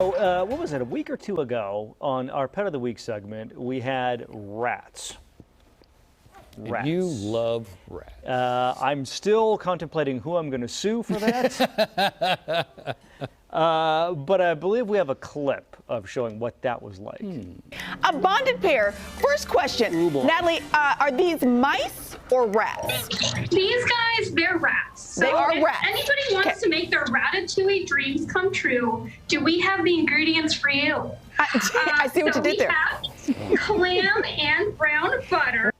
What was it, a week or two ago on our Pet of the Week segment, we had rats. And you love rats. I'm still contemplating who I'm going to sue for that. But I believe we have a clip of showing what that was like. A bonded pair. First question, Natalie, are these mice or rats? These guys, they're rats. So They are if rats. anybody wants to make their ratatouille dreams come true, do we have the ingredients for you? I see what you did there. We have clam and brown butter.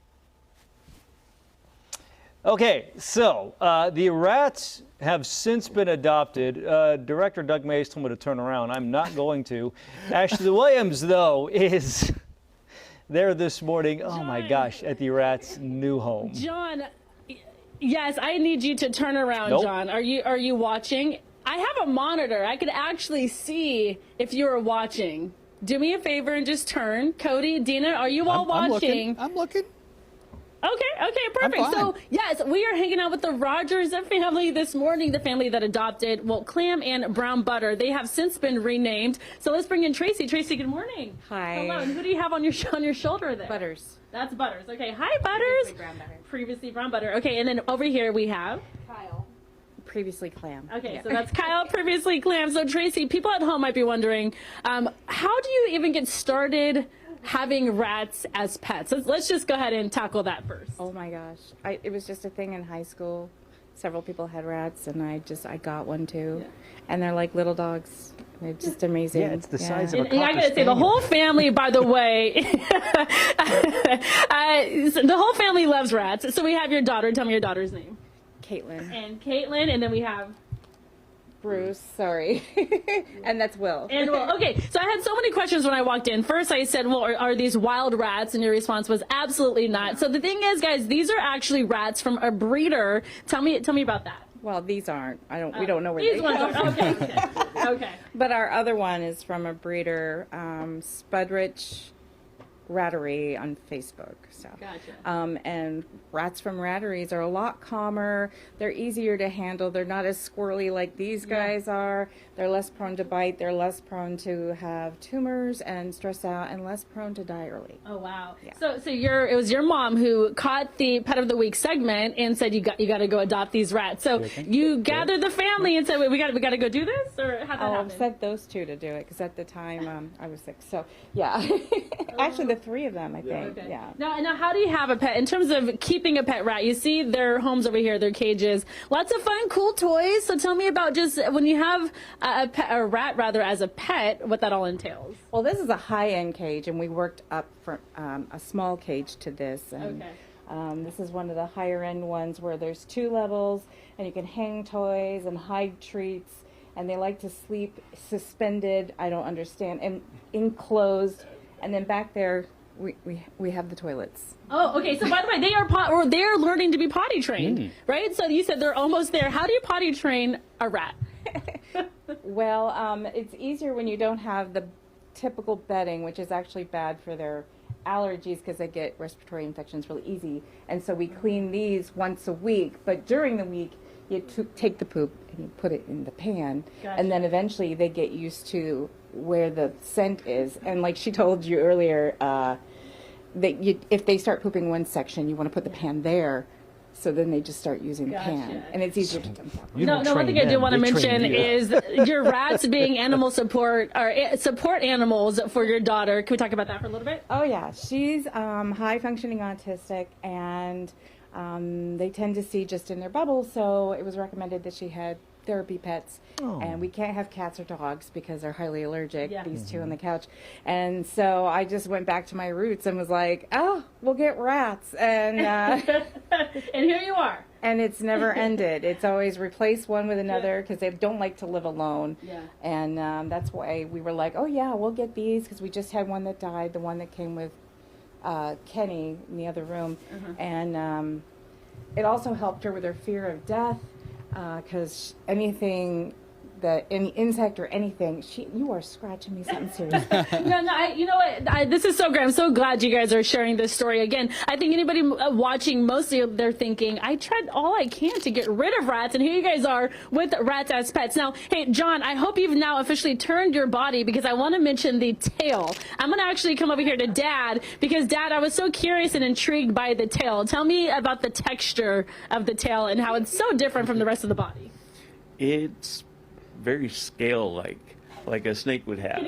Okay, so the rats have since been adopted. Director Doug Mays told me to turn around. I'm not going to. Ashley Williams, though, is there this morning. Oh my gosh, at the rats' new home. John, yes, I need you to turn around, Nope. John. Are you watching? I have a monitor. I could actually see if you were watching. Do me a favor and just turn. Cody, Dina, are you all watching? I'm looking. Okay, perfect. So, yes, we are hanging out with the Rogers family this morning, the family that adopted, well, Clam and Brown Butter. They have since been renamed. So let's bring in Tracy. Tracy, good morning. Hi. Hello. And who do you have on your shoulder there? Butters. That's Butters. Okay. Hi, Butters. Previously Brown Butter. Previously Brown Butter. Okay, and then over here we have Kyle. Previously Clam. Okay, Yeah. so that's Kyle, previously Clam. So Tracy, people at home might be wondering, how do you even get started having rats as pets? Let's just go ahead and tackle that first. Oh my gosh. It was just a thing in high school. Several people had rats and I got one too. Yeah. And they're like little dogs. They're just amazing. Yeah, it's the size of a And I Cocker gotta say, the Spaniel. whole family, by the way, the whole family loves rats. So we have your daughter. Tell me your daughter's name. Caitlin. And Caitlin, and then we have Bruce, sorry. And that's Will. And well, okay, so I had so many questions when I walked in. First, I said, well, are these wild rats? And your response was absolutely not. So the thing is, guys, these are actually rats from a breeder. Tell me about that. Well, these aren't. We don't know where These they ones come are, from. okay. But our other one is from a breeder, Spudrich Rattery on Facebook. So, Gotcha. and rats from ratteries are a lot calmer. They're easier to handle. They're not as squirrely like these guys are. They're less prone to bite. They're less prone to have tumors and stress out, and less prone to die early. Oh wow. Yeah. So it was your mom who caught the Pet of the Week segment and said you got to go adopt these rats. So you gathered the family and said, wait, we got to go do this, or how that Oh, happen? I sent those two to do it because at the time I was sick. So yeah, actually the three of them I think. Okay. Yeah. Now, how do you have a pet? In terms of keeping a pet rat, you see their homes over here, their cages, lots of fun, cool toys. So tell me about just when you have a rat rather as a pet, what that all entails. Well, this is a high-end cage, and we worked up from a small cage to this. And, this is one of the higher-end ones where there's 2 levels, and you can hang toys and hide treats, and they like to sleep suspended. I don't understand, and enclosed, and then back there we have the toilets. Oh, okay. So by the way, they're learning to be potty trained, right? So you said they're almost there. How do you potty train a rat? Well, it's easier when you don't have the typical bedding, which is actually bad for their allergies because they get respiratory infections really easy. And so we clean these once a week, but during the week you take the poop and you put it in the pan. Gotcha. And then eventually they get used to where the scent is. And like she told you earlier, if they start pooping one section, you want to put the pan there. So then they just start using the pan, and it's easier to dump. No, one thing I do want to mention is your rats being animal support or support animals for your daughter. Can we talk about that for a little bit? Oh yeah, she's high functioning autistic, and they tend to see just in their bubble. So it was recommended that she had therapy pets, and we can't have cats or dogs because they're highly allergic. Yeah. These two on the couch, and so I just went back to my roots and was like, oh, we'll get rats, and and here you are. And it's never ended. It's always replace one with another because they don't like to live alone. Yeah. And that's why we were like, oh yeah, we'll get these because we just had one that died, the one that came with Kenny in the other room, and it also helped her with her fear of death because anything any insect or anything, you are scratching me something serious. You know what? This is so great. I'm so glad you guys are sharing this story. Again, I think anybody watching, mostly they're thinking, I tried all I can to get rid of rats, and here you guys are with rats as pets. Now, hey, John, I hope you've now officially turned your body, because I want to mention the tail. I'm going to actually come over here to Dad, because Dad, I was so curious and intrigued by the tail. Tell me about the texture of the tail and how it's so different from the rest of the body. It's very scale-like, like a snake would have. Can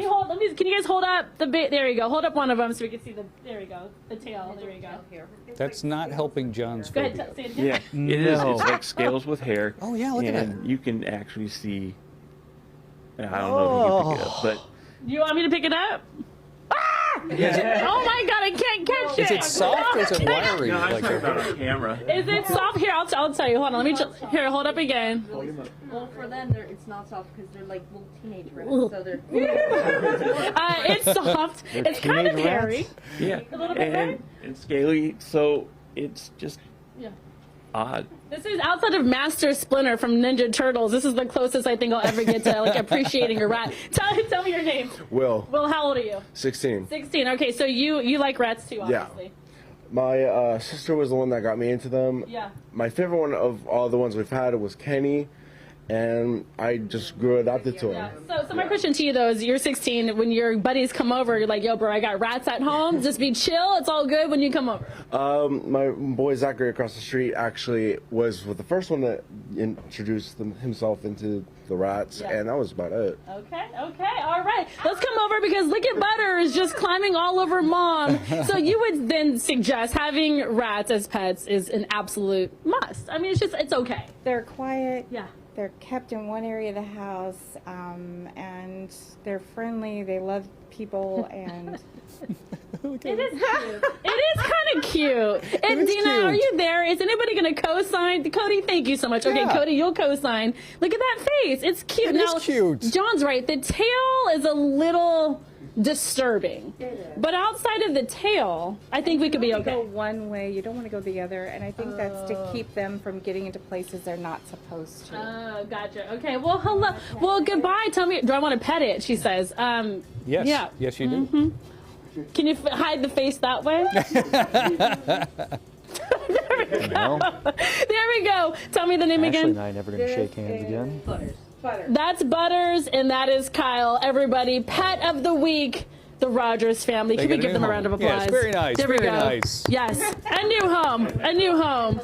you guys hold up the bit? There you go. Hold up one of them so we can see the. There you go. The tail. There you go. That's not helping John's Go phobia. ahead. Say it again. Yeah, it is. It's like scales with hair. Oh, yeah, look at that. And you can actually see. I don't know if you can pick it up, but You want me to pick it up? Oh my God! I can't catch it. Is it soft or is it wiry? no, I'm like talking a- about a camera. Is it soft? Here, I'll tell you. Hold on. Let me here. Hold up again. Well, for them, it's not soft because they're like little teenage rats. So they're. It's soft. It's kind of teenage rats? hairy. Yeah, A little bit hairy? and scaly, so it's just Yeah. odd. This is outside of Master Splinter from Ninja Turtles. This is the closest I think I'll ever get to like appreciating a rat. Tell me your name. Will, Will, how old are you? 16. 16. Okay, so you like rats too, Yeah. obviously. My sister was the one that got me into them. Yeah. My favorite one of all the ones we've had was Kenny, and I just grew adapted to him. So my question to you though is, you're 16. When your buddies come over, you're like, "Yo, bro, I got rats at home. Just be chill. It's all good when you come over." My boy Zachary across the street actually was the first one that introduced himself into the rats, Yeah. and that was about it. Okay, all right. Let's come over because look at Butter is just climbing all over Mom. So you would then suggest having rats as pets is an absolute must. I mean, it's okay. They're quiet. Yeah. They're kept in one area of the house, and they're friendly. They love people, and It is cute. It is kind of cute. And Dina, are you there? Is anybody going to co-sign? Cody, thank you so much. Okay, Yeah. Cody, you'll co-sign. Look at that face. It's cute. It is cute. John's right. The tail is a little disturbing. But outside of the tail, I think we could be go okay. one way. You don't want to go the other, and I think that's to keep them from getting into places they're not supposed to. Oh, gotcha. Okay, well, hello. Well, goodbye. Tell me, do I want to pet it? She says. Yes. Yeah. Yes, you do. Can you hide the face that way? There we go. Tell me the name Ashley again. and I never going to shake hands again. That's Butters, and that is Kyle. Everybody, pet of the week, the Rogers family. They Can we get a give them new a round of home. applause? Yes, very nice, There we very go. nice. Yes, a new home. A new home.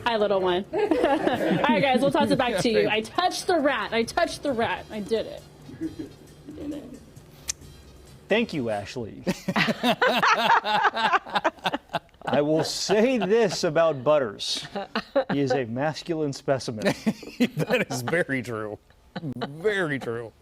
Hi, little one. All right, guys, we'll toss it back to you. I touched the rat. I did it. Thank you, Ashley. I will say this about Butters. He is a masculine specimen. That is very true. Very true.